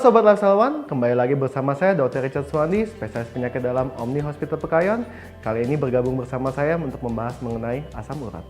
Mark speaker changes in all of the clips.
Speaker 1: Sobat Lifestyle, kembali lagi bersama saya Dr. Richard Suwandi, spesialis penyakit dalam Omni Hospital Pekayon. Kali ini bergabung bersama saya untuk membahas mengenai asam urat.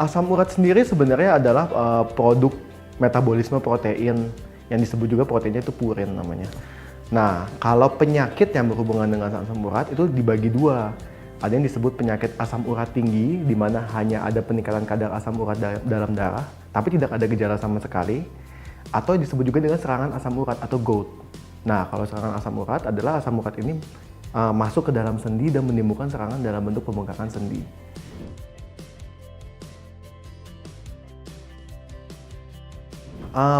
Speaker 1: Asam urat sendiri sebenarnya adalah produk metabolisme protein yang disebut juga proteinnya itu purin namanya. Nah, kalau penyakit yang berhubungan dengan asam urat itu dibagi dua. Ada yang disebut penyakit asam urat tinggi, di mana hanya ada peningkatan kadar asam urat dalam darah, tapi tidak ada gejala sama sekali. Atau disebut juga dengan serangan asam urat atau GOUT. Nah, kalau serangan asam urat adalah asam urat ini masuk ke dalam sendi dan menimbulkan serangan dalam bentuk pembengkakan sendi.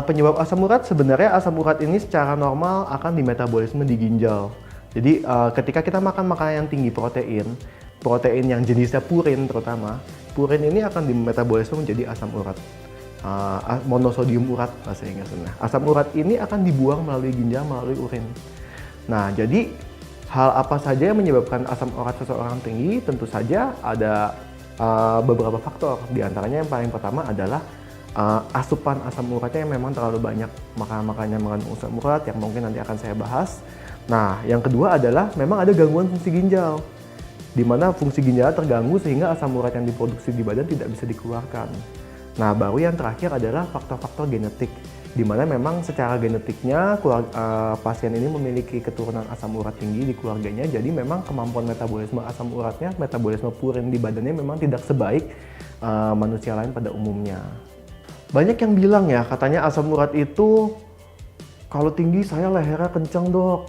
Speaker 1: Penyebab asam urat sebenarnya asam urat ini secara normal akan dimetabolisme di ginjal. Jadi ketika kita makan makanan yang tinggi protein yang jenisnya purin terutama, purin ini akan dimetabolisme menjadi asam urat. Monosodium urat bahasa Inggrisnya. Asam urat ini akan dibuang melalui ginjal, melalui urin. Nah, jadi hal apa saja yang menyebabkan asam urat seseorang tinggi? Tentu saja ada beberapa faktor. Di antaranya yang paling pertama adalah asupan asam uratnya yang memang terlalu banyak, makanan-makanan yang mengandung asam urat yang mungkin nanti akan saya bahas. Nah, yang kedua adalah memang ada gangguan fungsi ginjal, di mana fungsi ginjal terganggu sehingga asam urat yang diproduksi di badan tidak bisa dikeluarkan. Nah, baru yang terakhir adalah faktor-faktor genetik, di mana memang secara genetiknya pasien ini memiliki keturunan asam urat tinggi di keluarganya, jadi memang kemampuan metabolisme asam uratnya, metabolisme purin di badannya memang tidak sebaik manusia lain pada umumnya. Banyak yang bilang ya, katanya asam urat itu kalau tinggi saya lehernya kenceng dok,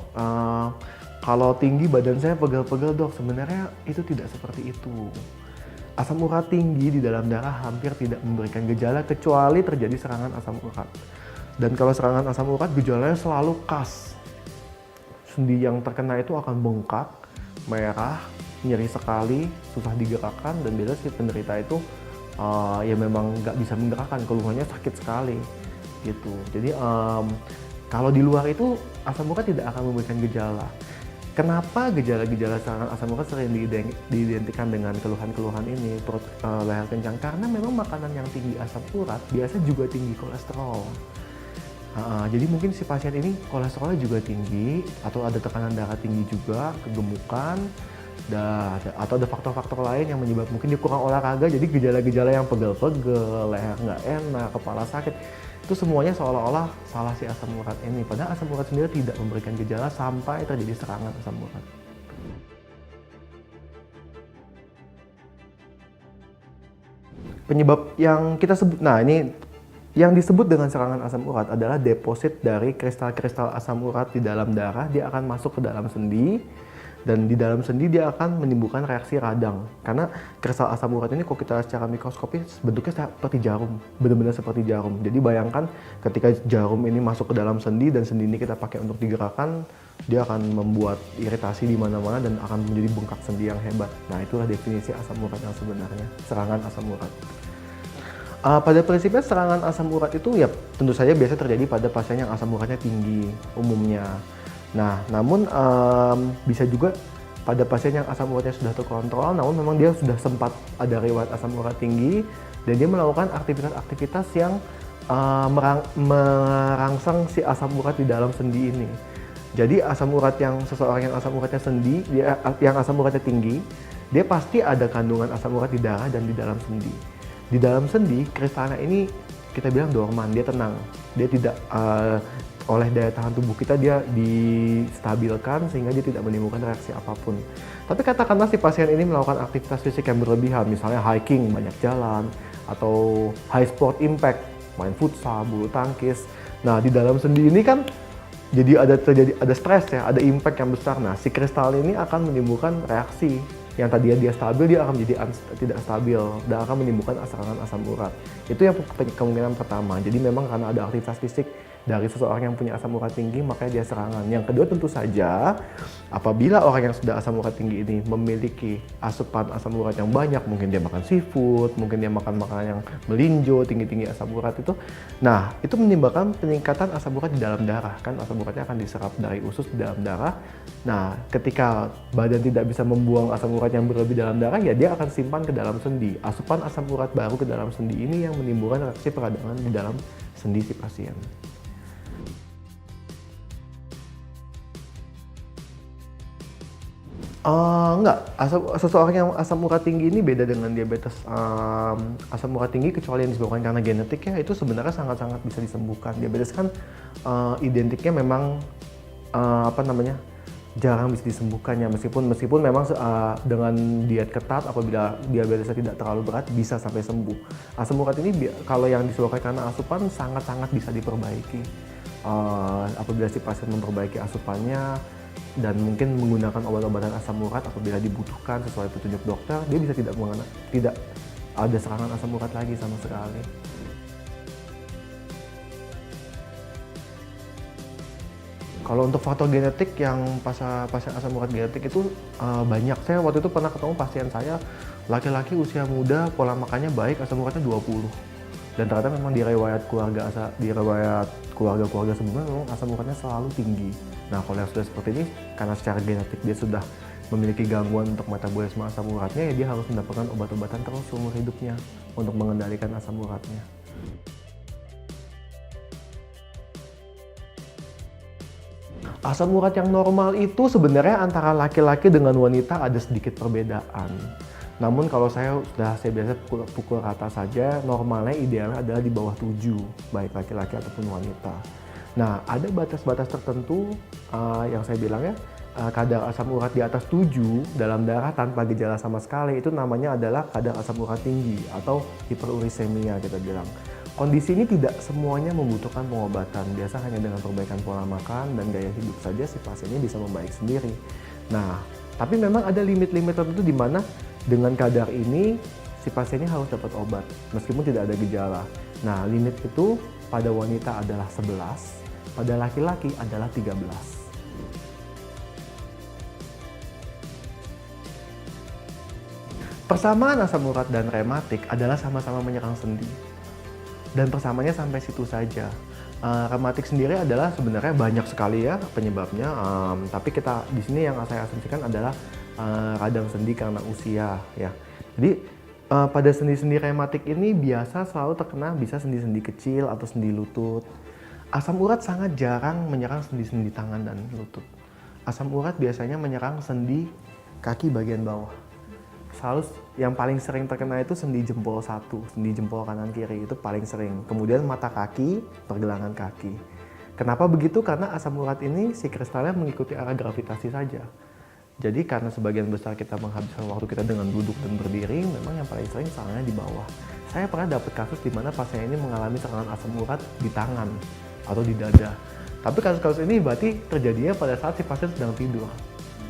Speaker 1: kalau tinggi badan saya pegel-pegel dok. Sebenarnya itu tidak seperti itu. Asam urat tinggi di dalam darah hampir tidak memberikan gejala kecuali terjadi serangan asam urat. Dan kalau serangan asam urat gejalanya selalu khas. Sendi yang terkena itu akan bengkak, merah, nyeri sekali, susah digerakkan, dan biasanya si penderita itu ya memang nggak bisa menggerakkan, keluhannya sakit sekali gitu. Jadi kalau di luar itu asam urat tidak akan memberikan gejala. Kenapa gejala-gejala serangan asam urat sering diidentikan dengan keluhan-keluhan ini, perut leher kencang? Karena memang makanan yang tinggi asam urat biasa juga tinggi kolesterol. Jadi mungkin si pasien ini kolesterolnya juga tinggi, atau ada tekanan darah tinggi juga, kegemukan, atau ada faktor-faktor lain yang menyebabkan mungkin dia kurang olahraga, jadi gejala-gejala yang pegel-pegel, leher nggak enak, kepala sakit, itu semuanya seolah-olah salah si asam urat ini. Padahal asam urat sendiri tidak memberikan gejala sampai terjadi serangan asam urat. Penyebab yang kita sebut, nah ini yang disebut dengan serangan asam urat adalah deposit dari kristal-kristal asam urat di dalam darah. Dia akan masuk ke dalam sendi, dan di dalam sendi dia akan menimbulkan reaksi radang. Karena kristal asam urat ini kalau kita secara mikroskopis bentuknya seperti jarum, benar-benar seperti jarum. Jadi bayangkan ketika jarum ini masuk ke dalam sendi dan sendi ini kita pakai untuk digerakkan, dia akan membuat iritasi di mana-mana dan akan menjadi bengkak sendi yang hebat. Nah, itulah definisi asam urat yang sebenarnya, serangan asam urat. Pada prinsipnya serangan asam urat itu ya tentu saja biasa terjadi pada pasien yang asam uratnya tinggi umumnya. Nah, namun bisa juga pada pasien yang asam uratnya sudah terkontrol, namun memang dia sudah sempat ada riwayat asam urat tinggi dan dia melakukan aktivitas-aktivitas yang merangsang si asam urat di dalam sendi ini. Jadi asam urat yang seseorang yang asam uratnya yang asam uratnya tinggi, dia pasti ada kandungan asam urat di darah dan di dalam sendi. Di dalam sendi, kristalnya ini kita bilang dorman, dia tenang, dia tidak oleh daya tahan tubuh kita dia distabilkan sehingga dia tidak menimbulkan reaksi apapun. Tapi katakanlah si pasien ini melakukan aktivitas fisik yang berlebihan, misalnya hiking, banyak jalan, atau high sport impact, main futsal, bulu tangkis. Nah, di dalam sendi ini kan jadi ada stres ya, ada impact yang besar. Nah, si kristal ini akan menimbulkan reaksi yang tadinya dia stabil, dia akan menjadi tidak stabil dan akan menimbulkan serangan asam urat. Itu yang kemungkinan pertama. Jadi memang karena ada aktivitas fisik dari seseorang yang punya asam urat tinggi makanya dia serangan. Yang kedua tentu saja apabila orang yang sudah asam urat tinggi ini memiliki asupan asam urat yang banyak, mungkin dia makan seafood, mungkin dia makan makanan yang melinjo, tinggi-tinggi asam urat itu, nah itu menyebabkan peningkatan asam urat di dalam darah. Kan asam uratnya akan diserap dari usus di dalam darah. Nah ketika badan tidak bisa membuang asam urat yang berlebih dalam darah, ya dia akan simpan ke dalam sendi. Asupan asam urat baru ke dalam sendi ini yang menimbulkan reaksi peradangan di dalam sendi si pasien. Enggak, seseorang yang asam urat tinggi ini beda dengan diabetes asam urat tinggi, kecuali yang disebabkan karena genetik ya, itu sebenarnya sangat-sangat bisa disembuhkan. Diabetes kan identiknya memang jarang bisa disembuhkan ya, meskipun memang dengan diet ketat apabila diabetesnya tidak terlalu berat bisa sampai sembuh. Asam urat ini kalau yang disebabkan karena asupan sangat-sangat bisa diperbaiki. Apabila si pasien memperbaiki asupannya dan mungkin menggunakan obat-obatan asam urat apabila dibutuhkan sesuai petunjuk dokter, dia bisa tidak ada serangan asam urat lagi sama sekali. Kalau untuk faktor genetik yang pasien asam urat genetik itu banyak. Saya waktu itu pernah ketemu pasien saya, laki-laki usia muda, pola makannya baik, asam uratnya 20. Dan ternyata memang di riwayat keluarga sebelumnya memang asam uratnya selalu tinggi. Nah kalau yang sudah seperti ini, karena secara genetik dia sudah memiliki gangguan untuk metabolisme asam uratnya, ya dia harus mendapatkan obat-obatan terus seumur hidupnya untuk mengendalikan asam uratnya. Asam urat yang normal itu sebenarnya antara laki-laki dengan wanita ada sedikit perbedaan. Namun kalau saya biasa pukul rata saja, normalnya idealnya adalah di bawah 7, baik laki-laki ataupun wanita. Nah, ada batas-batas tertentu yang saya bilang ya, kadar asam urat di atas 7 dalam darah tanpa gejala sama sekali, itu namanya adalah kadar asam urat tinggi atau hiperurisemia kita bilang. Kondisi ini tidak semuanya membutuhkan pengobatan, biasa hanya dengan perbaikan pola makan dan gaya hidup saja si pasiennya bisa membaik sendiri. Nah, tapi memang ada limit-limit tertentu di mana dengan kadar ini si pasiennya harus dapat obat meskipun tidak ada gejala. Nah, limit itu pada wanita adalah 11, pada laki-laki adalah 13. Persamaan asam urat dan rematik adalah sama-sama menyerang sendi. Dan persamaannya sampai situ saja. Rematik sendiri adalah sebenarnya banyak sekali ya penyebabnya, tapi kita di sini yang saya asumsikan adalah radang sendi karena usia ya. Jadi pada sendi-sendi rematik ini biasa selalu terkena bisa sendi-sendi kecil atau sendi lutut. Asam urat sangat jarang menyerang sendi-sendi tangan dan lutut. Asam urat biasanya menyerang sendi kaki bagian bawah. Selalu yang paling sering terkena itu sendi jempol 1, sendi jempol kanan kiri itu paling sering. Kemudian mata kaki, pergelangan kaki. Kenapa begitu? Karena asam urat ini si kristalnya mengikuti arah gravitasi saja. Jadi karena sebagian besar kita menghabiskan waktu kita dengan duduk dan berdiri, memang yang paling sering serangannya di bawah. Saya pernah dapat kasus di mana pasien ini mengalami serangan asam urat di tangan atau di dada. Tapi kasus-kasus ini berarti terjadinya pada saat si pasien sedang tidur.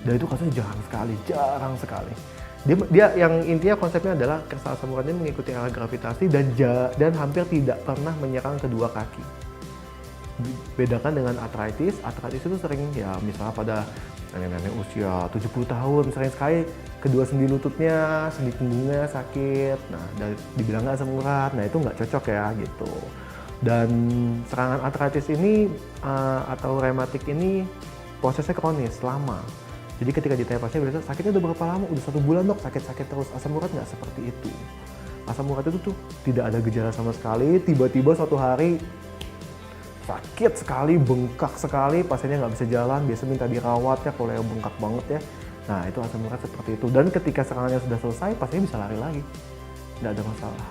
Speaker 1: Dan itu kasusnya jarang sekali. Dia yang intinya konsepnya adalah kristal asam urat ini mengikuti arah gravitasi dan hampir tidak pernah menyerang kedua kaki. Bedakan dengan artritis itu sering ya misalnya pada nenek-nenek usia 70 tahun, sering sekali kedua sendi lututnya, sendi punggungnya sakit. Nah, dibilang asam urat, nah itu nggak cocok ya gitu. Dan serangan artritis ini atau rematik ini prosesnya kronis, lama. Jadi ketika ditanya pasien biasanya sakitnya udah berapa lama? Udah 1 bulan dok, sakit-sakit terus. Asam urat nggak seperti itu. Asam urat itu tuh tidak ada gejala sama sekali, tiba-tiba suatu hari sakit sekali, bengkak sekali, pasiennya nggak bisa jalan, biasa minta dirawat ya kalau yang bengkak banget ya. Nah itu asam urat seperti itu. Dan ketika serangannya sudah selesai, pasiennya bisa lari lagi. Nggak ada masalah.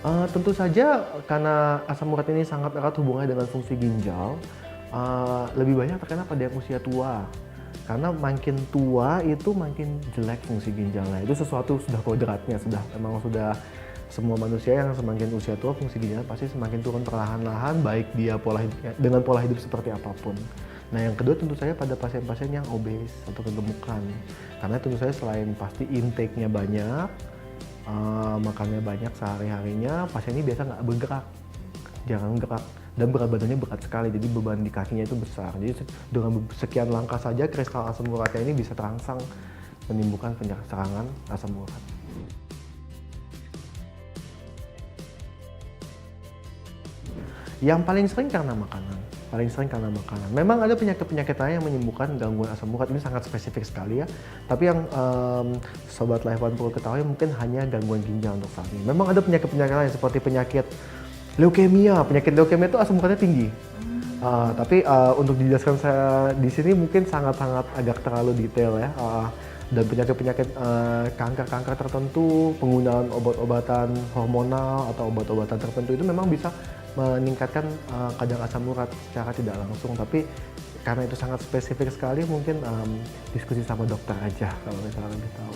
Speaker 1: Tentu saja karena asam urat ini sangat erat hubungannya dengan fungsi ginjal, lebih banyak terkena pada yang usia tua. Karena makin tua itu makin jelek fungsi ginjalnya. Itu sesuatu sudah kodratnya, emang sudah semua manusia yang semakin usia tua fungsi ginjalnya pasti semakin turun perlahan-lahan, baik dia dengan pola hidup seperti apapun. Nah yang kedua tentu saja pada pasien-pasien yang obes atau kegemukan. Karena tentu saja selain pasti intake-nya banyak, makannya banyak sehari-harinya, pasien ini biasa nggak bergerak, jarang gerak, dan berat badannya berat sekali, jadi beban di kakinya itu besar. Jadi dengan sekian langkah saja kristal asam uratnya ini bisa terangsang menimbulkan serangan asam urat. Yang paling sering karena makanan. Memang ada penyakit-penyakit lain yang menyembuhkan gangguan asam urat, ini sangat spesifik sekali ya. Tapi yang Sobat Life One perlu ketahui mungkin hanya gangguan ginjal untuk saat ini. Memang ada penyakit-penyakit lain seperti penyakit leukemia. Penyakit leukemia itu asam uratnya tinggi. Tapi untuk dijelaskan saya di sini mungkin sangat-sangat agak terlalu detail ya. Dan penyakit-penyakit kanker-kanker tertentu, penggunaan obat-obatan hormonal atau obat-obatan tertentu itu memang bisa meningkatkan kadar asam urat secara tidak langsung, tapi karena itu sangat spesifik sekali mungkin diskusi sama dokter aja kalau misalnya lebih tahu.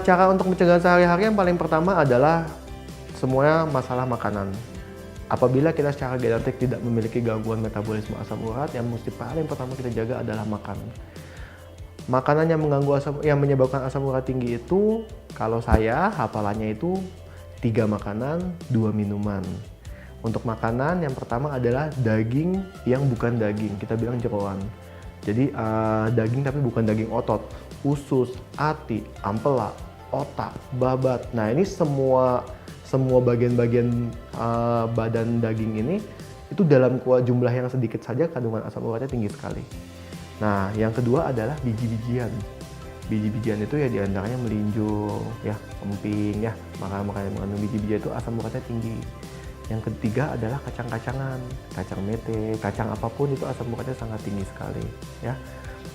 Speaker 1: Cara untuk mencegah sehari-hari yang paling pertama adalah semuanya masalah makanan. Apabila kita secara genetik tidak memiliki gangguan metabolisme asam urat, yang mesti paling pertama kita jaga adalah makan. Makanan yang menyebabkan asam urat tinggi itu, kalau saya hafalannya itu 3 makanan, 2 minuman. Untuk makanan yang pertama adalah daging yang bukan daging, kita bilang jeroan. Jadi daging tapi bukan daging otot, usus, hati, ampela, otak, babat. Nah ini semua bagian-bagian badan daging ini itu dalam jumlah yang sedikit saja kandungan asam uratnya tinggi sekali. Nah, yang kedua adalah biji-bijian. Biji-bijian itu ya diantaranya melinjo, ya, emping, ya, makanan-makanan yang mengandung biji-bijian itu asam uratnya tinggi. Yang ketiga adalah kacang-kacangan, kacang mete, kacang apapun itu asam uratnya sangat tinggi sekali, ya.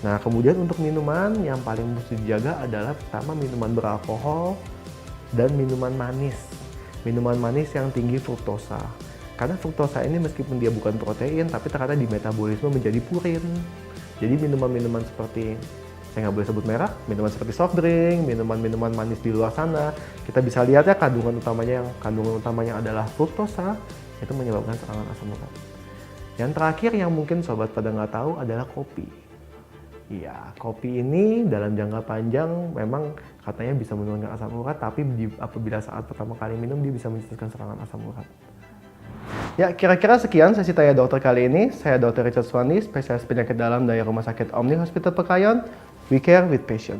Speaker 1: Nah, kemudian untuk minuman yang paling mesti dijaga adalah pertama minuman beralkohol dan minuman manis. Minuman manis yang tinggi fruktosa. Karena fruktosa ini meskipun dia bukan protein, tapi ternyata di metabolisme menjadi purin. Jadi minuman-minuman seperti, saya nggak boleh sebut merek, minuman seperti soft drink, minuman-minuman manis di luar sana, kita bisa lihat ya kandungan utamanya adalah fruktosa, itu menyebabkan serangan asam urat. Yang terakhir yang mungkin sobat pada nggak tahu adalah kopi. Iya, kopi ini dalam jangka panjang memang katanya bisa menurunkan asam urat, tapi apabila saat pertama kali minum dia bisa mencetuskan serangan asam urat. Ya, kira-kira sekian sesi Tanya Dokter kali ini. Saya Dr. Richard Swandi, spesialis penyakit dalam dari Rumah Sakit Omni Hospital Pekayon. We care with passion.